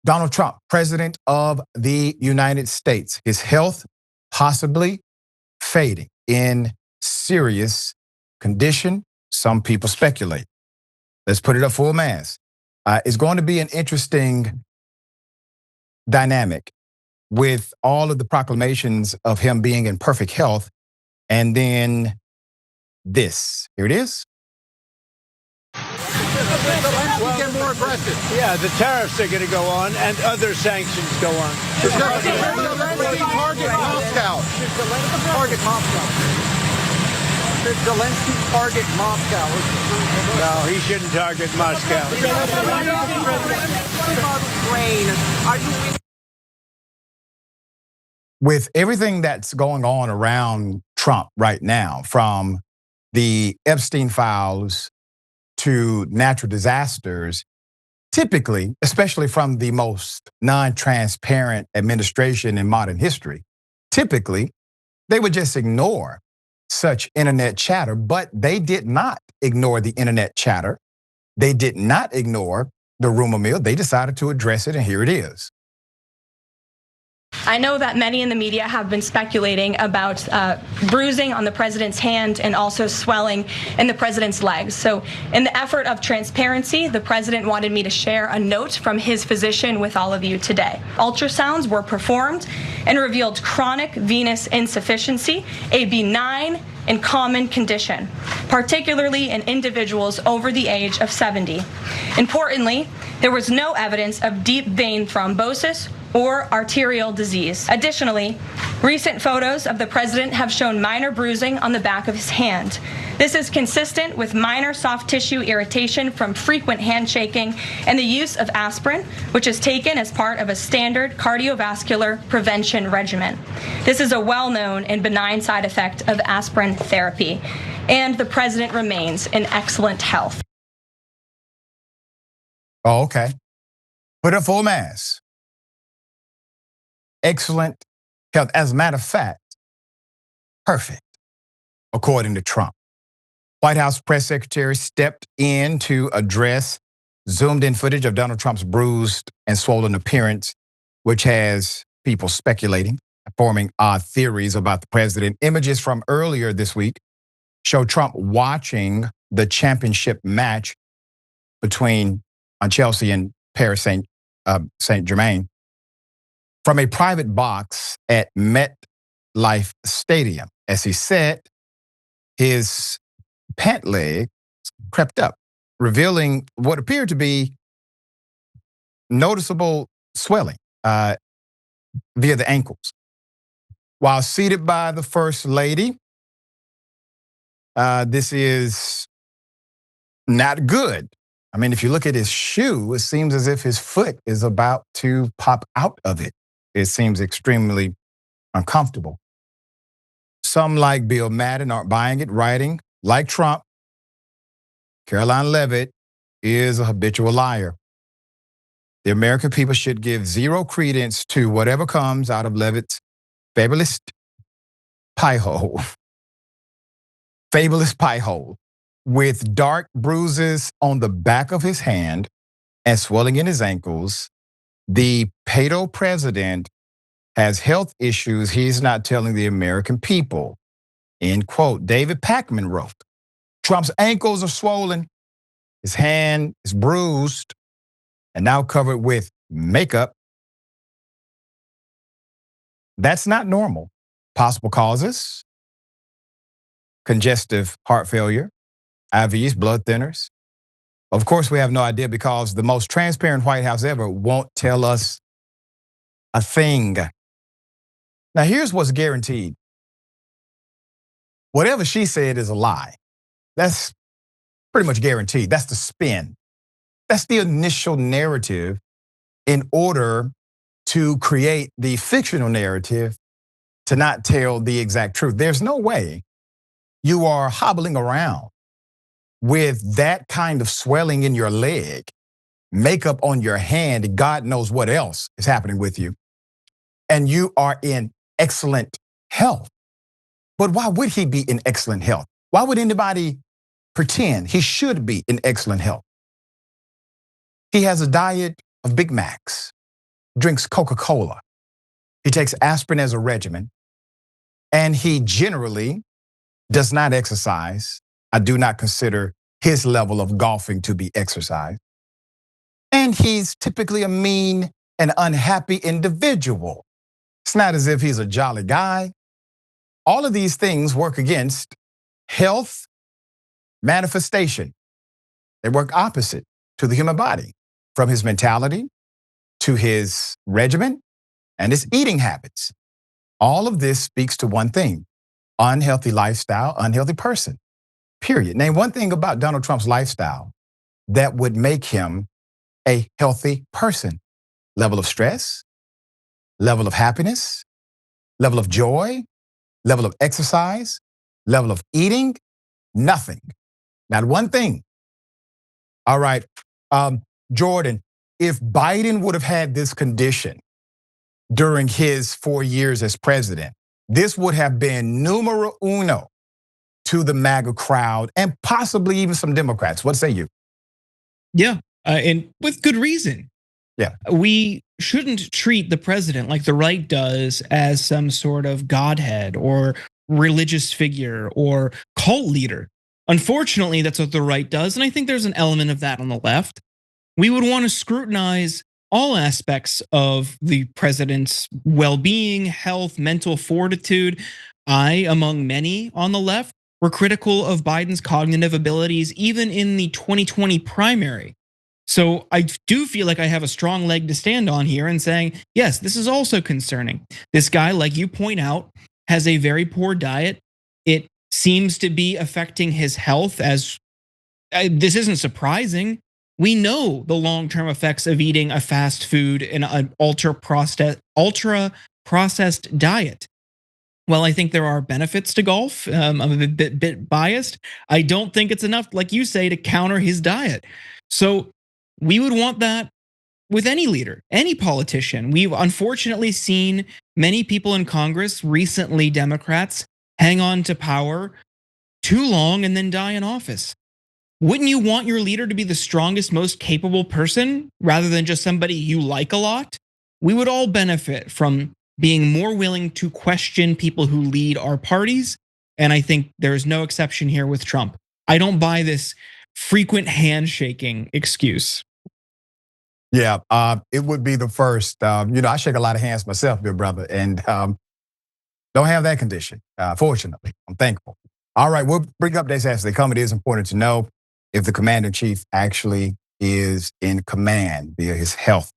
Donald Trump, President of the United States, his health possibly fading in serious condition. Some people speculate. Let's put it up full mass. It's going to be an interesting dynamic with all of the proclamations of him being in perfect health. And then this, here it is. Get more aggressive. Yeah, the tariffs are going to go on and other sanctions go on. Should Zelensky target Moscow? Target Moscow. Should Zelensky target Moscow? No, he shouldn't target Moscow. With everything that's going on around Trump right now, from the Epstein files to natural disasters, typically, especially from the most non-transparent administration in modern history, typically, they would just ignore such internet chatter, but they did not ignore the internet chatter. They did not ignore the rumor mill. They decided to address it, and here it is. I know that many in the media have been speculating about bruising on the president's hand and also swelling in the president's legs. So in the effort of transparency, the president wanted me to share a note from his physician with all of you today. Ultrasounds were performed and revealed chronic venous insufficiency, a benign and common condition, particularly in individuals over the age of 70. Importantly, there was no evidence of deep vein thrombosis or arterial disease. Additionally, recent photos of the president have shown minor bruising on the back of his hand. This is consistent with minor soft tissue irritation from frequent handshaking and the use of aspirin, which is taken as part of a standard cardiovascular prevention regimen. This is a well-known and benign side effect of aspirin therapy, and the president remains in excellent health. Oh, okay. Put it full mass. Excellent health. As a matter of fact, perfect, according to Trump. White House press secretary stepped in to address zoomed-in footage of Donald Trump's bruised and swollen appearance, which has people speculating, forming odd theories about the president. Images from earlier this week show Trump watching the championship match between Chelsea and Paris Saint-Germain from a private box at MetLife Stadium. As he said, his pant leg crept up, revealing what appeared to be noticeable swelling via the ankles. While seated by the First Lady, this is not good. I mean, if you look at his shoe, it seems as if his foot is about to pop out of it. It seems extremely uncomfortable. Some, like Bill Madden, aren't buying it, writing, like Trump, Karoline Leavitt is a habitual liar. The American people should give zero credence to whatever comes out of Leavitt's fabulous pie hole. Fabulous pie hole. With dark bruises on the back of his hand and swelling in his ankles, the pedo president has health issues he's not telling the American people. End quote. David Pakman wrote, Trump's ankles are swollen, his hand is bruised, and now covered with makeup. That's not normal. Possible causes: congestive heart failure, IVs, blood thinners. Of course, we have no idea because the most transparent White House ever won't tell us a thing. Now, here's what's guaranteed. Whatever she said is a lie. That's pretty much guaranteed. That's the spin. That's the initial narrative in order to create the fictional narrative to not tell the exact truth. There's no way you are hobbling around with that kind of swelling in your leg, makeup on your hand, God knows what else is happening with you, and you are in excellent health. But why would he be in excellent health? Why would anybody pretend he should be in excellent health? He has a diet of Big Macs. drinks Coca-Cola. He takes aspirin as a regimen, and he generally does not exercise. I do not consider his level of golfing to be exercise. And he's typically a mean and unhappy individual. It's not as if he's a jolly guy. All of these things work against health manifestation. They work opposite to the human body, from his mentality to his regimen and his eating habits. All of this speaks to one thing: unhealthy lifestyle, unhealthy person, period. Name one thing about Donald Trump's lifestyle that would make him a healthy person. Level of stress, level of happiness, level of joy, level of exercise, level of eating, nothing. Not one thing. All right, Jordan, if Biden would have had this condition during his 4 years as president, this would have been numero uno to the MAGA crowd and possibly even some Democrats. What say you? Yeah, and with good reason. Yeah. We shouldn't treat the president like the right does as some sort of godhead or religious figure or cult leader. Unfortunately, that's what the right does, and I think there's an element of that on the left. We would want to scrutinize all aspects of the president's well-being, health, mental fortitude. I, among many on the left, were critical of Biden's cognitive abilities even in the 2020 primary. So I do feel like I have a strong leg to stand on here and saying, yes, this is also concerning. This guy, like you point out, has a very poor diet. It seems to be affecting his health. As this isn't surprising. We know the long-term effects of eating a fast food and an ultra processed diet. Well, I think there are benefits to golf. I'm a bit biased. I don't think it's enough, like you say, to counter his diet. So we would want that with any leader, any politician. We've unfortunately seen many people in Congress, recently Democrats, hang on to power too long and then die in office. Wouldn't you want your leader to be the strongest, most capable person rather than just somebody you like a lot? We would all benefit from being more willing to question people who lead our parties. And I think there is no exception here with Trump. I don't buy this frequent handshaking excuse. Yeah, it would be the first. I shake a lot of hands myself, dear brother, and don't have that condition, fortunately. I'm thankful. All right, we'll bring updates as they come. It is important to know if the commander-in-chief actually is in command via his health